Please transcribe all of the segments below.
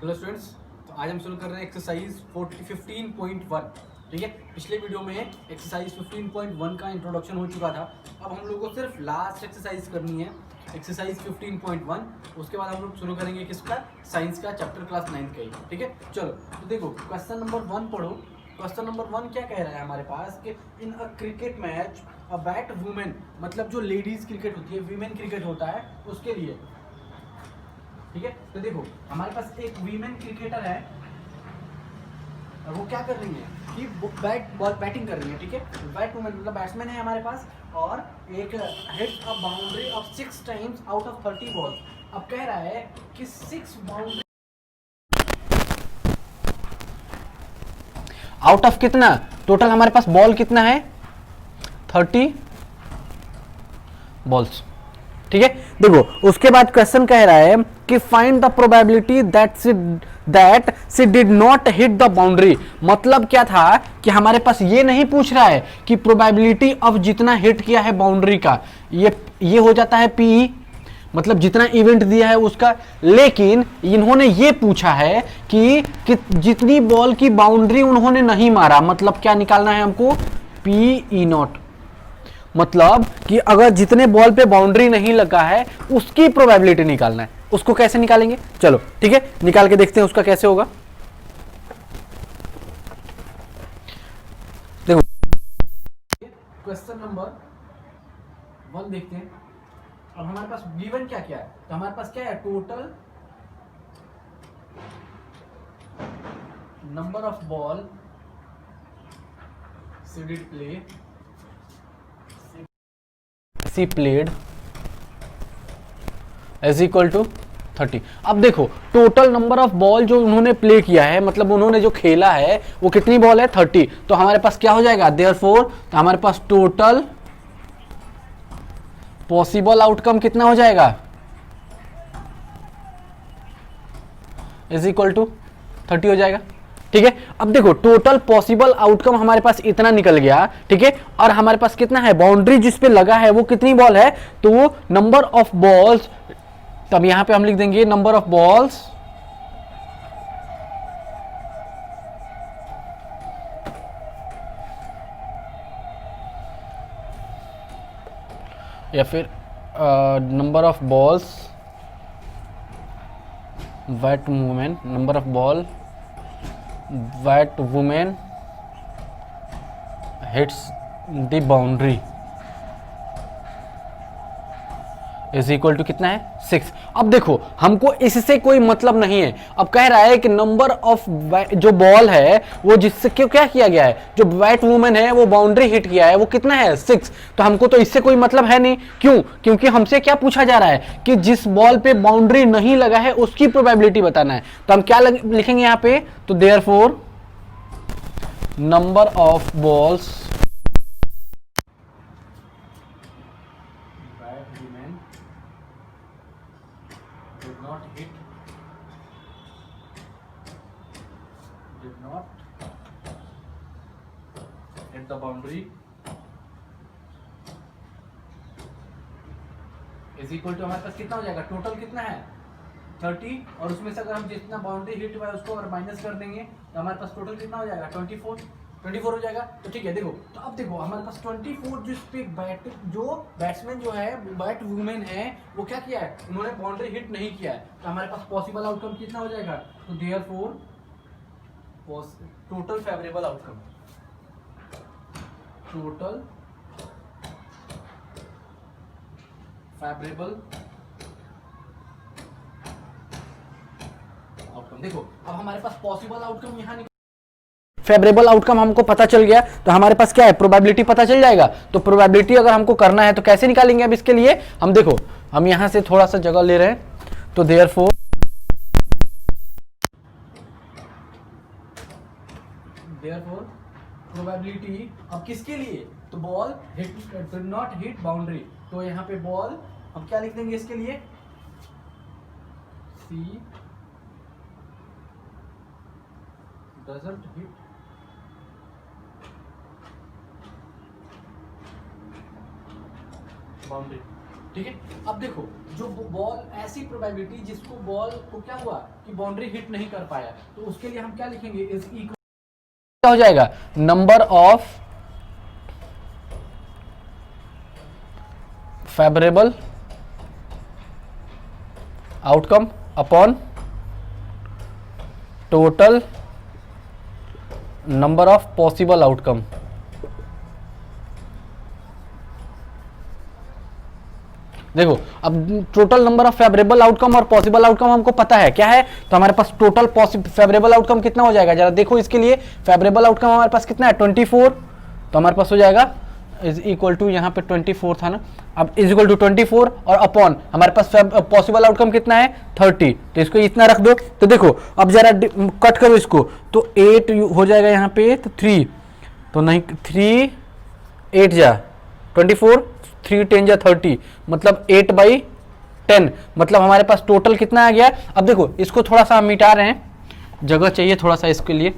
Hello students, तो आज हम शुरू कर रहे हैं एक्सरसाइज 15.1। ठीक है, पिछले वीडियो में एक्सरसाइज 15.1 का इंट्रोडक्शन हो चुका था। अब हम लोग को सिर्फ लास्ट एक्सरसाइज करनी है, एक्सरसाइज 15.1। उसके बाद हम लोग शुरू करेंगे किसका, साइंस का, चैप्टर क्लास 9 का ही। ठीक है, चलो तो देखो क्वेश्चन नंबर 1 पढ़ो। क्वेश्चन नंबर 1 क्या कह रहा है हमारे पास कि in a cricket match a bat women, मतलब जो लेडीज क्रिकेट होती है, वीमेन क्रिकेट होता है, उसके लिए। ठीक है, तो देखो हमारे पास एक वीमेन क्रिकेटर है और वो क्या कर रही है कि बैटिंग कर रही है। ठीक है, बैट वुमेन मतलब बैट्समैन है हमारे पास, और एक hit a boundary of 6 times out of 30 balls. अब कह रहा है कि 6 बाउंड्री आउट ऑफ कितना, टोटल हमारे पास बॉल कितना है, 30 बॉल्स। ठीक है, देखो उसके बाद क्वेश्चन कह रहा है कि find the probability that she did not hit the boundary. मतलब क्या था कि हमारे पास ये नहीं पूछ रहा है कि प्रोबेबिलिटी ऑफ जितना हिट किया है बाउंड्री का, ये हो जाता है पी, मतलब जितना इवेंट दिया है उसका। लेकिन इन्होंने ये पूछा है कि जितनी बॉल की बाउंड्री उन्होंने नहीं मारा, मतलब क्या निकालना है हमको, पी ई नॉट। मतलब कि अगर जितने बॉल पे बाउंड्री नहीं लगा है उसकी प्रोबेबिलिटी निकालना है। उसको कैसे निकालेंगे, चलो ठीक है निकाल के देखते हैं उसका कैसे होगा। देखो क्वेश्चन नंबर 1 देखते हैं। अब हमारे पास गिवन क्या क्या है, तो हमारे पास क्या है, total number of ball she did play, she played is equal to 30। अब देखो टोटल नंबर ऑफ बॉल जो उन्होंने प्ले किया है, मतलब उन्होंने जो खेला है वो कितनी बॉल है, 30। तो हमारे पास क्या हो जाएगा, देयरफॉर तो हमारे पास टोटल पॉसिबल आउटकम कितना हो जाएगा, इज इक्वल टू 30 हो जाएगा। ठीक है, अब देखो टोटल पॉसिबल आउटकम हमारे पास इतना निकल गया। ठीक है, और हमारे पास कितना है, बाउंड्री जिस पे लगा है वो कितनी बॉल है, तो वो नंबर ऑफ बॉल्स, तब यहां पे हम लिख देंगे नंबर ऑफ बॉल्स या फिर number of balls bat women, number of ball bat women hits the boundary is equal to कितना है, 6। अब देखो हमको इससे कोई मतलब नहीं है। अब कह रहा है कि नंबर ऑफ जो बॉल है वो जिससे क्यों क्या किया गया है, जो बैट वुमेन है वो बाउंड्री हिट किया है वो कितना है, 6। तो हमको तो इससे कोई मतलब है नहीं। क्यों, क्योंकि हमसे क्या पूछा जा रहा है कि जिस बॉल पे बाउंड्री नहीं लगा है उसकी प्रोबेबिलिटी बताना है। तो हम क्या लिखेंगे यहाँ पे, तो therefore number of balls bat women did not hit the boundary is equal to, हमारे पास कितना हो जाएगा, टोटल कितना है 30, और उसमें से अगर हम जितना बाउंड्री हिट हुआ है उसको अगर माइनस कर देंगे तो हमारे पास टोटल कितना हो जाएगा, 24 हो जाएगा। तो ठीक है, देखो तो अब देखो हमारे पास 24 जिस पे जो बैट्समैन जो है, बैट वुमेन है, वो क्या किया है, उन्होंने बाउंड्री हिट नहीं किया है। तो हमारे पास पॉसिबल आउटकम कितना हो जाएगा, तो therefore total favourable outcome, total favourable outcome. देखो अब हमारे पास पॉसिबल आउटकम यहाँ फेवरेबल आउटकम हमको पता चल गया, तो हमारे पास क्या है, प्रोबेबिलिटी पता चल जाएगा। तो प्रोबेबिलिटी अगर हमको करना है तो कैसे निकालेंगे, अब इसके लिए हम देखो हम यहां से थोड़ा सा जगह ले रहे हैं, तो देयरफॉर प्रोबेबिलिटी अब किसके लिए, तो ball hit did not hit boundary, तो यहाँ पे बॉल हम क्या लिख देंगे इसके लिए, सी डजंट हिट बाउंड्री। ठीक है। अब देखो जो बॉल ऐसी प्रोबेबिलिटी जिसको बॉल को क्या हुआ कि बाउंड्री हिट नहीं कर पाया, तो उसके लिए हम क्या लिखेंगे, इज इक्वल क्या हो जाएगा, number of favourable outcome upon total number of possible outcome. देखो अब total number of favourable outcome और पॉसिबल आउटकम हमको पता है क्या है, तो हमारे पास टोटल फेवरेबल आउटकम कितना हो जाएगा, जरा देखो इसके लिए फेवरेबल आउटकम हमारे पास कितना है 24, तो हमारे पास हो जाएगा इज इक्वल टू, यहाँ पे 24 था ना, अब इज इक्वल टू 24 और अपॉन हमारे पास पॉसिबल आउटकम कितना है 30, तो इसको इतना रख दो। तो देखो अब जरा कट करो इसको, तो 8 हो जाएगा यहाँ पे, तो 3 तो नहीं, 3 8 जा 24, 3 10 जा 30, मतलब 8/10, मतलब हमारे पास टोटल कितना आ गया। अब देखो इसको थोड़ा सा हम मिटा रहे हैं, जगह चाहिए थोड़ा सा इसके लिए।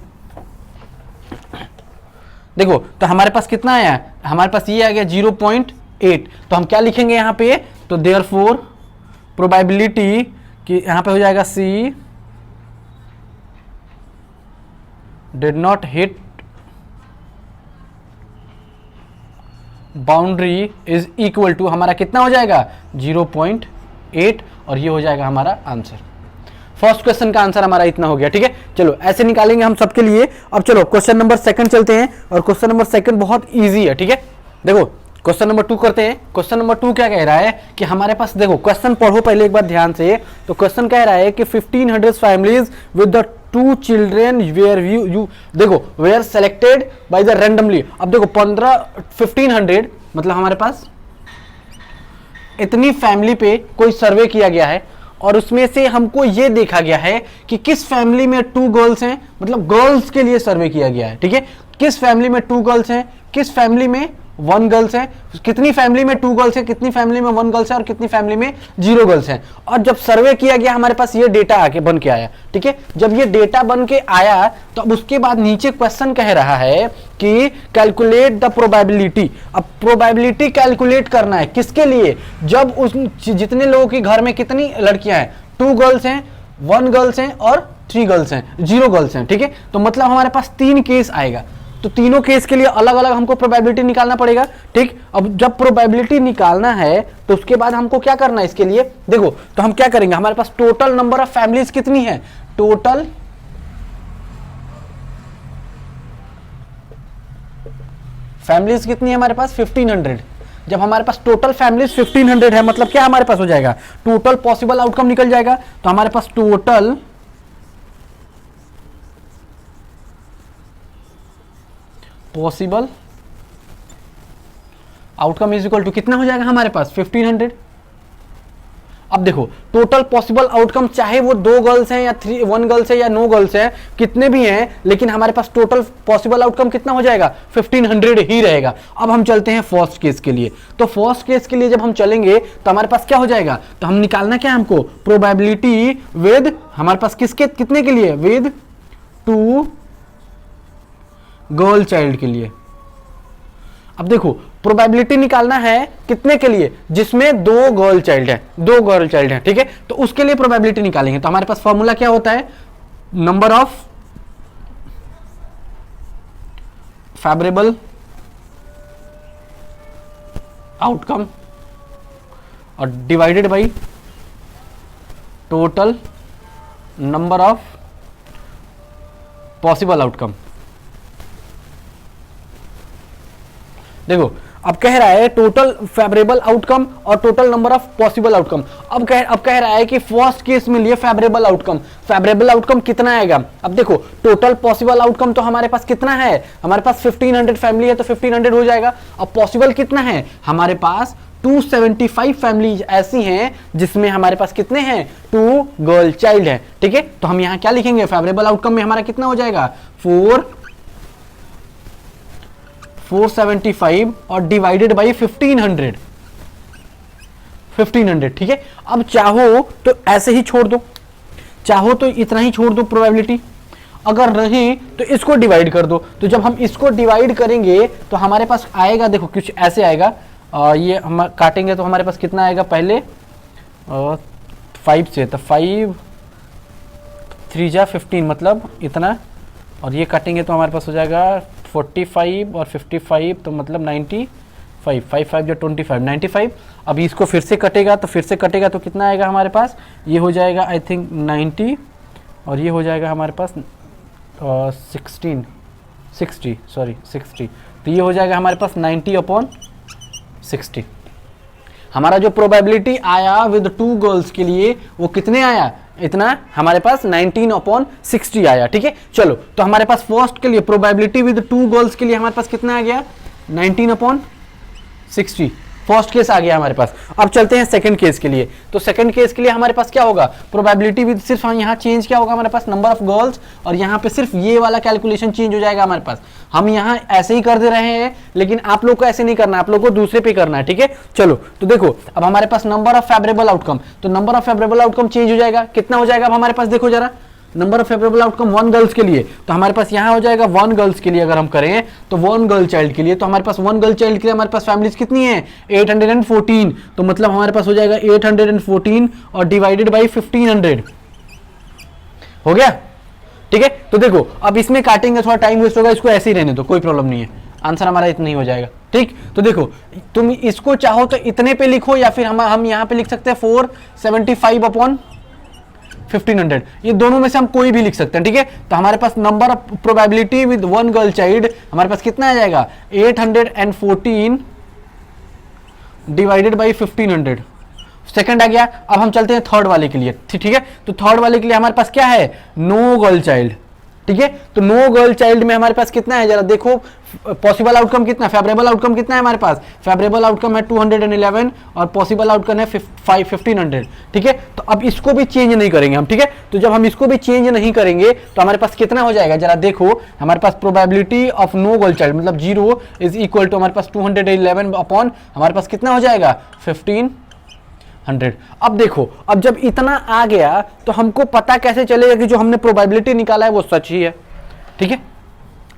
देखो तो हमारे पास कितना आया, हमारे पास ये आ गया 0.8, तो हम क्या लिखेंगे यहाँ पे, तो देयरफॉर प्रोबेबिलिटी कि यहाँ पे हो जाएगा she did not hit boundary is equal to, हमारा कितना हो जाएगा 0.8, और ये हो जाएगा हमारा आंसर। फर्स्ट क्वेश्चन का आंसर हमारा इतना हो गया, ठीक है। चलो ऐसे निकालेंगे हम सबके लिए। अब चलो क्वेश्चन नंबर सेकंड चलते हैं, और क्वेश्चन नंबर सेकंड बहुत इजी है, ठीक है। देखो क्वेश्चन नंबर 2 करते हैं। क्वेश्चन नंबर 2 क्या कह रहा है कि हमारे पास, देखो क्वेश्चन पढ़ो पहले एक बार ध्यान से। तो क्वेश्चन कह रहा है कि 1500 families with the 2 children were you देखो were selected by the randomly. अब देखो 1500 मतलब हमारे पास इतनी फैमिली पे कोई सर्वे किया गया है, और उसमें से हमको ये देखा गया है कि किस फैमिली में 2 गर्ल्स हैं, मतलब गर्ल्स के लिए सर्वे किया गया है, ठीक है। किस फैमिली में 2 गर्ल्स हैं, किस फैमिली में 1 गर्ल्स है, कितनी फैमिली में 2 गर्ल्स है, कितनी फैमिली में 1 गर्ल्स है, और कितनी फैमिली में 0 गर्ल्स है। और जब सर्वे किया गया हमारे पास ये डेटा आके बन के आया, ठीक है। जब ये डेटा बन के आया तो अब उसके बाद नीचे क्वेश्चन कह रहा है कि कैलकुलेट द प्रोबेबिलिटी। अब प्रोबेबिलिटी कैलकुलेट करना है किसके लिए, जब उस जितने लोगों के घर में कितनी लड़कियां हैं, 2 गर्ल्स हैं, 1 गर्ल्स हैं और 3 गर्ल्स हैं, 0 गर्ल्स हैं, ठीक है। तो मतलब हमारे पास 3 केस आएगा, तो तीनों केस के लिए अलग अलग हमको प्रोबेबिलिटी निकालना पड़ेगा, ठीक। अब जब प्रोबेबिलिटी निकालना है तो उसके बाद हमको क्या करना है इसके लिए, देखो तो हम क्या करेंगे, हमारे पास टोटल नंबर ऑफ फैमिलीज कितनी है, टोटल फैमिलीज कितनी है हमारे पास 1500। जब हमारे पास टोटल फैमिलीज 1500 है, मतलब क्या हमारे पास हो जाएगा, टोटल पॉसिबल आउटकम निकल जाएगा। तो हमारे पास total possible outcome is equal to कितना हो जाएगा हमारे पास 1500। अब देखो टोटल पॉसिबल आउटकम चाहे वो 2 गर्ल्स हैं या 1 गर्ल्स है या 9 गर्ल्स है, कितने भी हैं, लेकिन हमारे पास टोटल पॉसिबल आउटकम कितना हो जाएगा 1500 ही रहेगा। अब हम चलते हैं फर्स्ट केस के लिए। तो फर्स्ट केस के लिए जब हम चलेंगे तो हमारे पास क्या हो जाएगा, तो हम निकालना क्या है हमको, प्रोबेबिलिटी विद हमारे पास किसके कितने के लिए, विद 2 गर्ल चाइल्ड के लिए। अब देखो प्रोबेबिलिटी निकालना है कितने के लिए, जिसमें 2 गर्ल चाइल्ड है, 2 गर्ल चाइल्ड है, ठीक है। तो उसके लिए प्रोबेबिलिटी निकालेंगे, तो हमारे पास फॉर्मूला क्या होता है, नंबर ऑफ फेवरेबल आउटकम और divided by total number of possible outcome. देखो अब कह रहा है टोटल फेवरेबल आउटकम और total number of possible outcome. अब कह रहा है कि फर्स्ट केस में लिए फेवरेबल आउटकम कितना आएगा। अब देखो टोटल पॉसिबल आउटकम तो हमारे पास कितना है, हमारे पास 1500 फैमिली है तो 1500 हो जाएगा। अब पॉसिबल कितना है, हमारे पास 275 फैमिली ऐसी हैं जिसमें हमारे पास कितने हैं, 2 गर्ल चाइल्ड है, ठीक है। तो हम यहां क्या लिखेंगे, फेवरेबल आउटकम में हमारा कितना हो जाएगा 475 और डिवाइडेड बाई 1500, ठीक है। अब चाहो तो ऐसे ही छोड़ दो, चाहो तो इतना ही छोड़ दो प्रोबेबिलिटी, अगर नहीं तो इसको डिवाइड कर दो। तो जब हम इसको डिवाइड करेंगे तो हमारे पास आएगा, देखो कुछ ऐसे आएगा, ये हम काटेंगे तो हमारे पास कितना आएगा पहले 5 से, तो 5 3 जा 15 मतलब इतना, और ये काटेंगे तो हमारे पास हो जाएगा 45 और 55 तो मतलब 95, 5 5 जो 25 95। अभी इसको फिर से कटेगा तो कितना आएगा हमारे पास, ये हो जाएगा आई थिंक 90 और ये हो जाएगा हमारे पास 60, तो ये हो जाएगा हमारे पास 90/60। हमारा जो प्रोबेबिलिटी आया विद 2 गर्ल्स के लिए वो कितने आया, इतना हमारे पास 19/60 आया। ठीक है, चलो तो हमारे पास फर्स्ट के लिए प्रोबेबिलिटी विद 2 गर्ल्स के लिए हमारे पास कितना आ गया 19/60, फर्स्ट केस आ गया हमारे पास। अब चलते हैं सेकंड केस के लिए। तो सेकंड केस के लिए हमारे पास क्या होगा, प्रोबेबिलिटी विद सिर्फ यहाँ चेंज क्या होगा हमारे पास, नंबर ऑफ गर्ल्स, और यहाँ पे सिर्फ ये वाला कैलकुलेशन चेंज हो जाएगा हमारे पास। हम यहाँ ऐसे ही कर दे रहे हैं, लेकिन आप लोग को ऐसे नहीं करना, आप लोग को दूसरे पे करना है। ठीक है, चलो तो देखो अब हमारे पास नंबर ऑफ फेवरेबल आउटकम, तो number of favourable outcome change हो जाएगा, कितना हो जाएगा अब हमारे पास, देखो जरा number of favourable outcome 1 girls के लिए, तो हमारे पास यहाँ हो जाएगा 1 गर्ल्स के लिए अगर हम करें तो 1 गर्ल चाइल्ड के लिए, तो हमारे पास 1 गर्ल चाइल्ड के लिए हमारे पास फैमिलीज कितनी है 814, तो मतलब हमारे पास हो जाएगा 814 और डिवाइडेड बाई 1500 हो गया। ठीक है, तो देखो अब इसमें काटेंगे थोड़ा टाइम वेस्ट होगा, इसको ऐसे ही रहने दो, कोई प्रॉब्लम नहीं है, आंसर हमारा इतना ही हो जाएगा। ठीक, तो देखो तुम इसको चाहो तो इतने पे लिखो या फिर हम यहाँ पे लिख सकते हैं 475/1500, ये दोनों में से हम कोई भी लिख सकते हैं। ठीक है, तो हमारे पास number of probability with 1 girl child हमारे पास कितना आ जाएगा 814 डिवाइडेड बाई 1500, सेकंड आ गया। अब हम चलते हैं थर्ड वाले के लिए। ठीक है, तो थर्ड वाले के लिए हमारे पास क्या है, नो गर्ल चाइल्ड। ठीक है, तो नो गर्ल चाइल्ड में हमारे पास कितना है, जरा देखो पॉसिबल आउटकम कितना, फेवरेबल आउटकम कितना है हमारे पास, फेवरेबल आउटकम है 211 और पॉसिबल आउटकम है 1500। ठीक है, तो अब इसको भी चेंज नहीं करेंगे हम। ठीक है, तो जब हम इसको भी चेंज नहीं करेंगे तो हमारे पास कितना हो जाएगा, जरा देखो हमारे पास probability of no girl child मतलब 0 इज इक्वल टू हमारे पास 211 अपॉन हमारे पास कितना हो जाएगा 1500। अब देखो अब जब इतना आ गया तो हमको पता कैसे चलेगा कि जो हमने प्रोबेबिलिटी निकाला है वो सच ही है। ठीक है,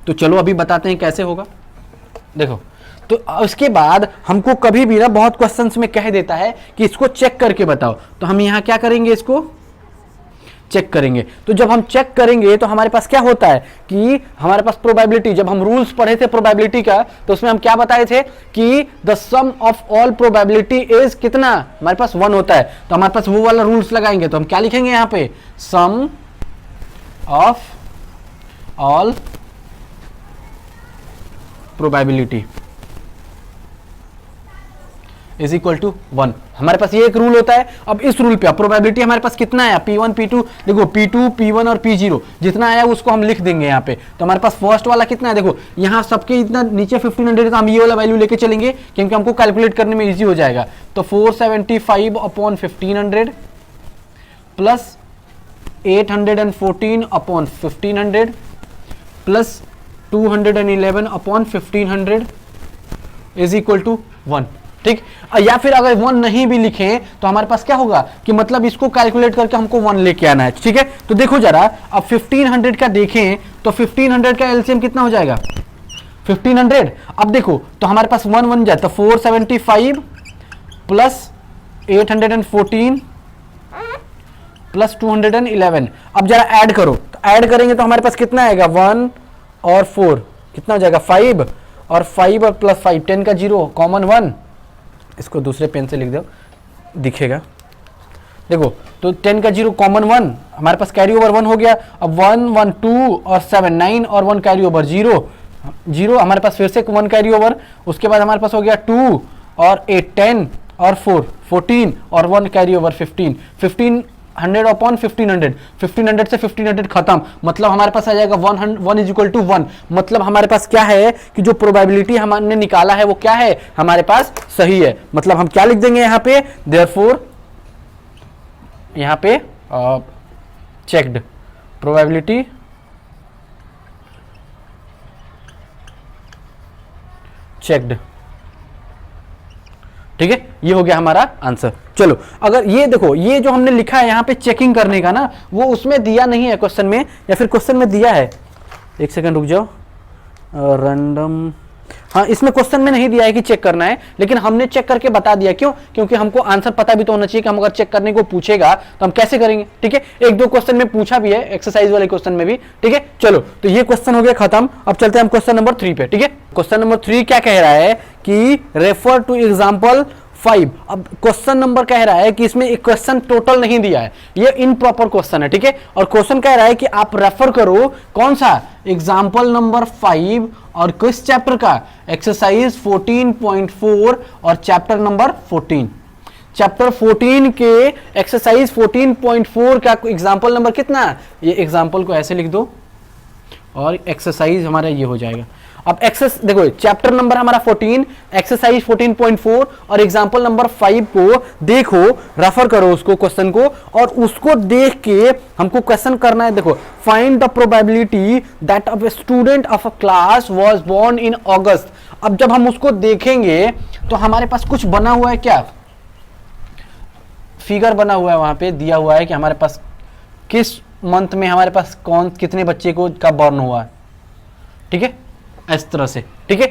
तो चलो अभी बताते हैं कैसे होगा। देखो तो उसके बाद हमको कभी भी ना बहुत क्वेश्चंस में कह देता है कि इसको चेक करके बताओ, तो हम यहाँ क्या करेंगे, इसको चेक करेंगे। तो जब हम चेक करेंगे तो हमारे पास क्या होता है कि हमारे पास प्रोबेबिलिटी, जब हम रूल्स पढ़े थे प्रोबेबिलिटी का तो उसमें हम क्या बताए थे कि the sum of all probability is कितना, हमारे पास 1 होता है। तो हमारे पास वो वाला रूल्स लगाएंगे, तो हम क्या लिखेंगे यहाँ पे, sum of all probability is equal to 1। हमारे पास ये एक रूल होता है। अब इस रूल पे प्रोबेबिलिटी हमारे पास कितना आया, P1 P2, देखो P2 P1 और P0 जितना आया उसको हम लिख देंगे यहाँ पे। तो हमारे पास फर्स्ट वाला कितना है, देखो यहाँ सबके इतना नीचे 1500 है तो हम ये वाला वैल्यू लेके चलेंगे क्योंकि हमको कैलकुलेट करने में इजी हो जाएगा। तो 475/1500 plus 814/1500 plus 211/1500 is equal to 1। ठीक, या फिर अगर 1 नहीं भी लिखें तो हमारे पास क्या होगा कि मतलब इसको कैलकुलेट करके हमको 1 लेके आना है। ठीक है, तो देखो जरा अब 1500 का देखें तो 1500 का एलसीएम कितना हो जाएगा 1500। अब देखो तो हमारे पास 1 बन जाए तो 475 प्लस 814 प्लस 211। अब जरा ऐड करो, तो ऐड करेंगे तो हमारे पास कितना आएगा 1 और 4 कितना हो जाएगा 5 और 5 और प्लस 5 10 का 0 कॉमन 1, इसको दूसरे पेन से लिख दो दिखेगा। देखो तो 10 का 0 कॉमन 1, हमारे पास कैरी ओवर 1 हो गया। अब 1 1 2 और 7 9 और 1 कैरी ओवर 0 0, हमारे पास फिर से 1 कैरी ओवर, उसके बाद हमारे पास हो गया 2 और 8 10 और 4 14 और 1 कैरी ओवर 15 1500/1500 1500 से 1500 खत्म, मतलब हमारे पास आ जाएगा 1 इज इक्वल टू 1। मतलब हमारे पास क्या है कि जो प्रोबेबिलिटी हमने निकाला है वो क्या है हमारे पास सही है। मतलब हम क्या लिख देंगे यहाँ पे, देयरफॉर यहाँ पे चेक्ड प्रोबेबिलिटी चेक्ड। ठीक है, ये हो गया हमारा आंसर। चलो अगर ये देखो ये जो हमने लिखा है यहाँ पे चेकिंग करने का ना, वो उसमें दिया नहीं है क्वेश्चन में, या फिर क्वेश्चन में दिया है, एक सेकंड रुक जाओ, रैंडम हाँ, इसमें क्वेश्चन में नहीं दिया है कि चेक करना है, लेकिन हमने चेक करके बता दिया। क्यों? क्योंकि हमको आंसर पता भी तो होना चाहिए कि हम अगर चेक करने को पूछेगा तो हम कैसे करेंगे। ठीक है, एक दो क्वेश्चन में पूछा भी है, एक्सरसाइज वाले क्वेश्चन में भी। ठीक है, चलो तो ये क्वेश्चन हो गया खत्म। अब चलते हैं हम क्वेश्चन नंबर 3 पे। ठीक है, क्वेश्चन नंबर 3 क्या कह रहा है कि रेफर टू एग्जाम्पल 5। अब क्वेश्चन नंबर कह रहा है कि इसमें एक क्वेश्चन टोटल नहीं दिया है, ये इनप्रॉपर क्वेश्चन है। ठीक है, और क्वेश्चन कह रहा है कि आप रेफर करो कौन सा, एग्जाम्पल नंबर 5 और किस चैप्टर का, एक्सरसाइज 14.4 और चैप्टर नंबर 14। चैप्टर 14 के एक्सरसाइज 14.4 का एग्जाम्पल नंबर कितना, ये एग्जाम्पल को ऐसे लिख दो और एक्सरसाइज हमारा ये हो जाएगा। अब एक्सेस देखो, चैप्टर नंबर हमारा 14, एक्सरसाइज 14.4 और एग्जांपल नंबर 5 को देखो, रेफर करो उसको, क्वेश्चन को, और उसको देख के हमको क्वेश्चन करना है। देखो, find the probability that a student of a class was born in August. अब जब हम उसको देखेंगे तो हमारे पास कुछ बना हुआ है, क्या फिगर बना हुआ है, वहां पे दिया हुआ है कि हमारे पास किस मंथ में हमारे पास कौन कितने बच्चे को कब बॉर्न हुआ है। ठीक है, इस तरह से। ठीक है,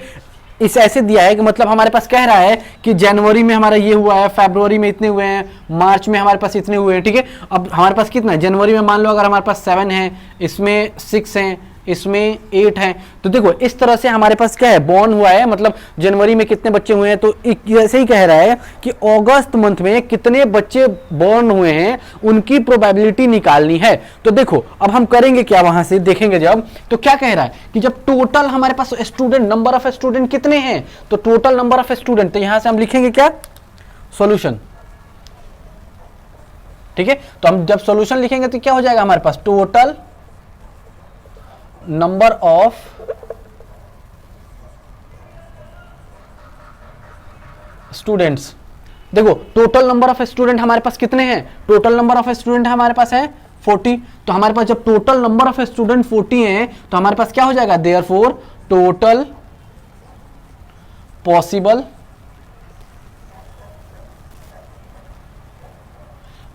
इस ऐसे दिया है कि मतलब हमारे पास कह रहा है कि जनवरी में हमारा ये हुआ है, फरवरी में इतने हुए हैं, मार्च में हमारे पास इतने हुए हैं। ठीक है, अब हमारे पास कितना है, जनवरी में मान लो अगर हमारे पास 7 है, इसमें 6 हैं, इसमें 8 हैं, तो देखो इस तरह से हमारे पास क्या है, बॉर्न हुआ है, मतलब जनवरी में कितने बच्चे हुए हैं। तो ऐसे ही कह रहा है कि अगस्त मंथ में कितने बच्चे बॉर्न हुए हैं, उनकी प्रोबेबिलिटी निकालनी है। तो देखो अब हम करेंगे क्या, वहां से देखेंगे जब, तो क्या कह रहा है कि जब टोटल हमारे पास स्टूडेंट, नंबर ऑफ स्टूडेंट कितने हैं, तो टोटल नंबर ऑफ स्टूडेंट, तो यहां से हम लिखेंगे क्या, सॉल्यूशन। ठीक है, तो हम जब सॉल्यूशन लिखेंगे तो क्या हो जाएगा हमारे पास, टोटल नंबर ऑफ स्टूडेंट्स। देखो टोटल नंबर ऑफ स्टूडेंट हमारे पास कितने हैं, टोटल नंबर ऑफ स्टूडेंट हमारे पास है 40। तो हमारे पास जब टोटल नंबर ऑफ स्टूडेंट 40 हैं तो हमारे पास क्या हो जाएगा, therefore total possible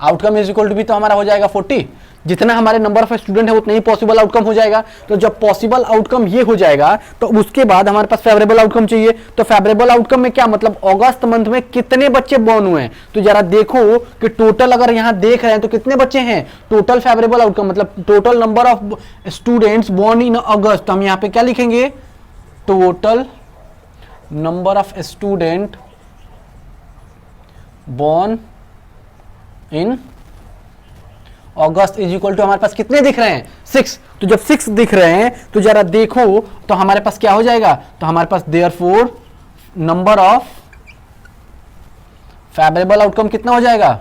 outcome is equal to भी तो हमारा हो जाएगा 40। जितना हमारे नंबर ऑफ स्टूडेंट है उतना ही पॉसिबल आउटकम हो जाएगा। तो जब पॉसिबल आउटकम ये हो जाएगा तो उसके बाद हमारे पास फेवरेबल आउटकम चाहिए। तो फेवरेबल आउटकम में क्या मतलब, अगस्त मंथ में कितने बच्चे बॉर्न हुए हैं। तो जरा देखो कि टोटल अगर यहां देख रहे हैं तो कितने बच्चे हैं, टोटल फेवरेबल आउटकम मतलब total number of students born in August. तो हम यहां पे क्या लिखेंगे, total number of student born in August is equal to हमारे पास कितने दिख रहे हैं, 6। तो जब 6 दिख रहे हैं तो जरा देखो तो हमारे पास क्या हो जाएगा, तो हमारे पास therefore number of favourable outcome कितना हो जाएगा,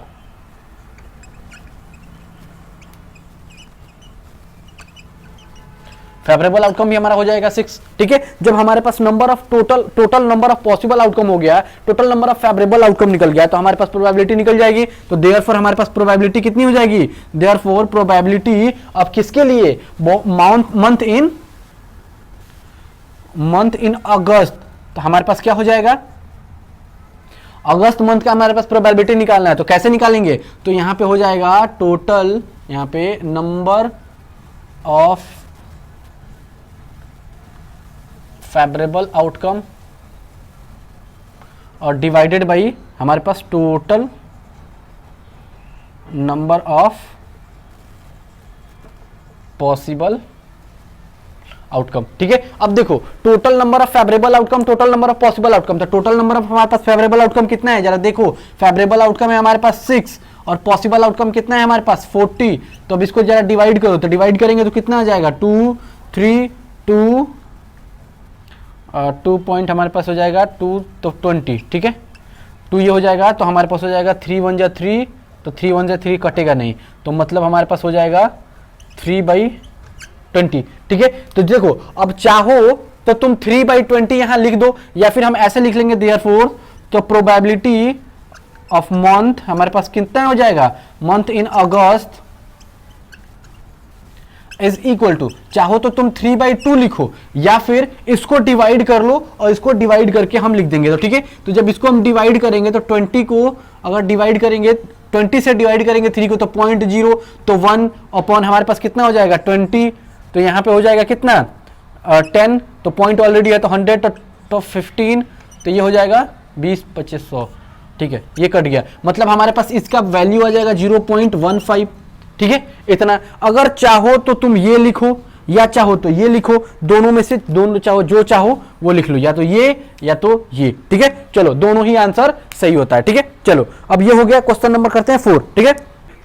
फेवरेबल आउटकम भी हमारा हो जाएगा 6। ठीक है, जब हमारे पास number of total number of possible outcome हो गया, total number of favourable outcome निकल गया, तो हमारे पास प्रोबेबिलिटी निकल जाएगी। तो देयरफॉर हमारे पास प्रोबेबिलिटी कितनी हो जाएगी, देयरफॉर प्रोबेबिलिटी ऑफ किसके लिए, मंथ इन अगस्त। तो हमारे पास क्या हो जाएगा, अगस्त मंथ का हमारे पास प्रोबेबिलिटी निकालना है। तो कैसे निकालेंगे, तो यहां पे हो जाएगा टोटल, यहां पे नंबर ऑफ फेवरेबल आउटकम और डिवाइडेड बाई हमारे पास total number of possible outcome. ठीक है, अब देखो total number of favourable outcome, total number of possible outcome. तो टोटल नंबर ऑफ हमारे पास फेवरेबल आउटकम कितना है, जरा देखो, फेवरेबल आउटकम है हमारे पास 6 और पॉसिबल आउटकम कितना है हमारे पास 40। तो अब इसको जरा डिवाइड करो, तो डिवाइड करेंगे तो कितना आ जाएगा, 2 3 2 पॉइंट हमारे पास हो जाएगा 2 तो 20। ठीक है, 2 ये हो जाएगा तो हमारे पास हो जाएगा 3 1 जा 3, तो 3 1 जा 3 कटेगा नहीं, तो मतलब हमारे पास हो जाएगा 3/20। ठीक है, तो देखो अब चाहो तो तुम 3/20 यहां लिख दो, या फिर हम ऐसे लिख लेंगे देयरफॉर, तो प्रोबेबिलिटी ऑफ मंथ हमारे पास कितना हो जाएगा, month in August is equal to, चाहो तो तुम 3/2 लिखो या फिर इसको डिवाइड कर लो और इसको डिवाइड करके हम लिख देंगे। तो ठीक है, तो जब इसको हम डिवाइड करेंगे तो 20 को अगर डिवाइड करेंगे, 20 से डिवाइड करेंगे 3 को तो 0.0, तो 1 अपॉन हमारे पास कितना हो जाएगा 20, तो यहां पे हो जाएगा कितना 10, तो पॉइंट ऑलरेडी है तो 100, तो ऑफ 15, तो ये हो जाएगा 20 25 100, ठीक है, ये कट गया, मतलब हमारे पास इसका वैल्यू आ जाएगा 0.15, ठीक है, इतना। अगर चाहो तो तुम ये लिखो या चाहो तो ये लिखो, दोनों में से दोनों चाहो जो चाहो वो लिख लो, या तो ये या तो ये, ठीक है। चलो दोनों ही आंसर सही होता है, ठीक है। चलो अब ये हो गया, क्वेश्चन नंबर करते हैं 4, ठीक है।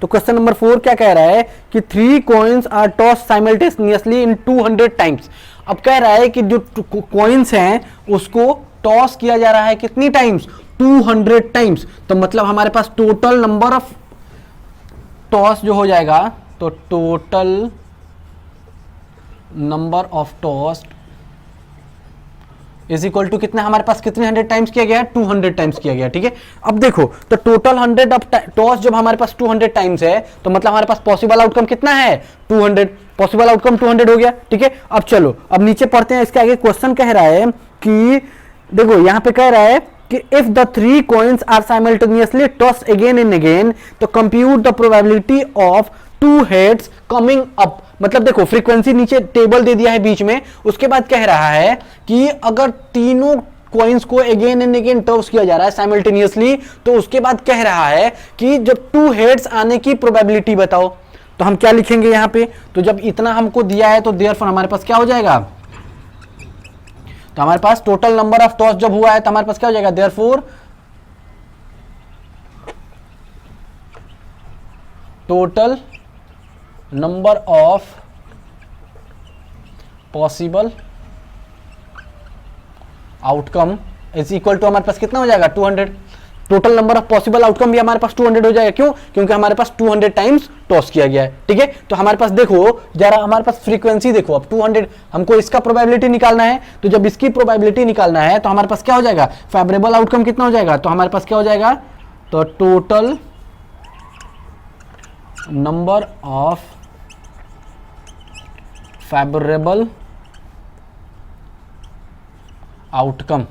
तो क्वेश्चन नंबर 4 क्या कह रहा है कि 3 coins are toss simultaneously in 200 times. अब कह रहा है कि जो कॉइन्स हैं उसको टॉस किया जा रहा है कितनी टाइम्स, 200 टाइम्स। तो मतलब हमारे पास टोटल नंबर ऑफ टॉस जो हो जाएगा, तो total number of toss is equal to कितना, हमारे पास कितने 100 टाइम्स किया गया है, 200 टाइम्स किया गया, ठीक है। अब देखो तो टोटल 100 ऑफ टॉस जब हमारे पास 200 टाइम्स है, तो मतलब हमारे पास पॉसिबल आउटकम कितना है, 200, पॉसिबल आउटकम 200 हो गया, ठीक है। अब चलो अब नीचे पढ़ते हैं, इसके आगे क्वेश्चन कह रहा है कि देखो यहां पे कह रहा है कि if the 3 coins are simultaneously toss again and again, तो compute the probability of 2 heads coming up. मतलब देखो फ्रीक्वेंसी नीचे टेबल दे दिया है बीच में, उसके बाद कह रहा है कि अगर तीनों कॉइन्स को अगेन एंड अगेन टॉस किया जा रहा है साइमल्टेनियसली, तो उसके बाद कह रहा है कि जब 2 हेड्स आने की प्रोबेबिलिटी बताओ। तो हम क्या लिखेंगे यहां पे, तो जब इतना हमको दिया है तो देयरफॉर हमारे पास क्या हो जाएगा, तो हमारे पास टोटल नंबर ऑफ टॉस जब हुआ है तो हमारे पास क्या हो जाएगा, therefore total number of possible outcome is equal to हमारे पास कितना हो जाएगा, 200। Total number of possible outcome भी हमारे पास 200 हो जाएगा, क्यों, क्योंकि हमारे पास 200 टाइम्स टॉस किया गया है, ठीक है। तो हमारे पास देखो जरा, हमारे पास फ्रीक्वेंसी देखो, अब 200 हमको इसका प्रोबेबिलिटी निकालना है, तो जब इसकी प्रोबेबिलिटी निकालना है तो हमारे पास क्या हो जाएगा, फेवरेबल आउटकम कितना हो जाएगा, तो हमारे पास क्या हो जाएगा, तो total number of favourable outcome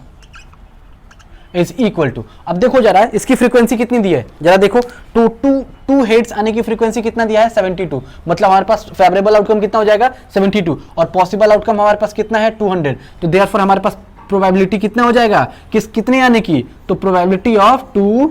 is equal to, अब देखो जरा इसकी फ्रीक्वेंसी कितनी दी है, जरा देखो, टू हेड्स आने की फ्रीक्वेंसी कितना दिया है, 72, मतलब हमारे पास फेवरेबल आउटकम कितना हो जाएगा 72, और पॉसिबल आउटकम हमारे पास कितना है 200, तो देयरफॉर हमारे पास प्रोबेबिलिटी कितना हो जाएगा, कितने आने की, तो प्रोबेबिलिटी ऑफ 2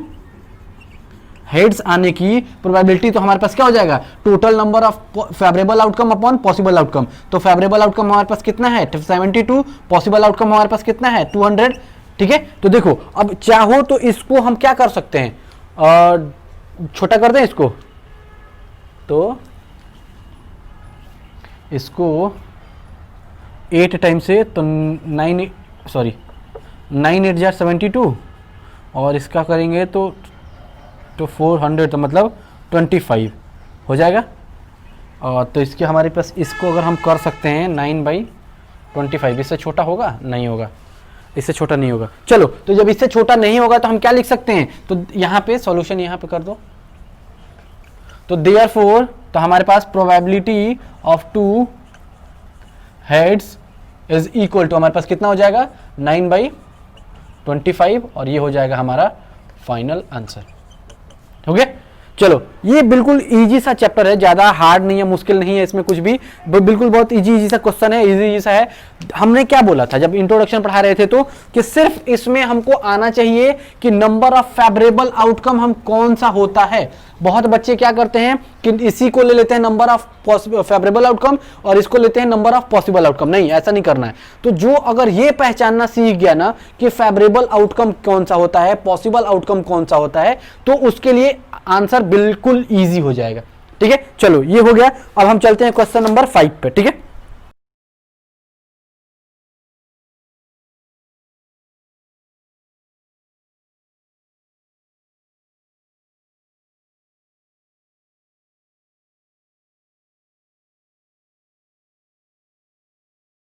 हेड्स आने की प्रोबेबिलिटी, तो हमारे पास क्या हो जाएगा, total number of favourable outcome upon possible outcome. तो फेवरेबल आउटकम हमारे पास कितना है 72, पॉसिबल आउटकम हमारे पास कितना है 200, ठीक है। तो देखो अब चाहो तो इसको हम क्या कर सकते हैं, छोटा कर दें इसको, तो इसको 8 टाइम से, तो 9 8 जार 72, और इसका करेंगे तो 400, तो मतलब 25 हो जाएगा। तो इसके हमारे पास, इसको अगर हम कर सकते हैं 9/25, इससे छोटा होगा, नहीं होगा, इससे छोटा नहीं होगा। चलो तो जब इससे छोटा नहीं होगा तो हम क्या लिख सकते हैं, तो यहाँ पे सॉल्यूशन यहाँ पे कर दो, तो देयरफॉर तो हमारे पास probability of 2 heads is equal to हमारे पास कितना हो जाएगा 9/25, और ये हो जाएगा हमारा फाइनल आंसर, हो गया। चलो ये बिल्कुल इजी सा चैप्टर है, ज्यादा हार्ड नहीं है, मुश्किल नहीं है इसमें कुछ भी, बिल्कुल बहुत इजी सा क्वेश्चन है, इजी सा है। हमने क्या बोला था जब इंट्रोडक्शन पढ़ा रहे थे, तो कि सिर्फ इसमें हमको आना चाहिए कि नंबर ऑफ फेवरेबल आउटकम हम कौन सा होता है। बहुत बच्चे क्या करते हैं कि इसी को ले लेते हैं नंबर ऑफ फेवरेबल आउटकम, और इसको लेते हैं नंबर ऑफ पॉसिबल आउटकम। नहीं, ऐसा नहीं करना है। तो जो अगर ये पहचानना सीख गया ना कि फेवरेबल आउटकम कौन सा होता है, पॉसिबल आउटकम कौन सा होता है, तो उसके लिए आंसर बिल्कुल ईजी हो जाएगा, ठीक है। चलो ये हो गया, अब हम चलते हैं क्वेश्चन नंबर 5 पे, ठीक है।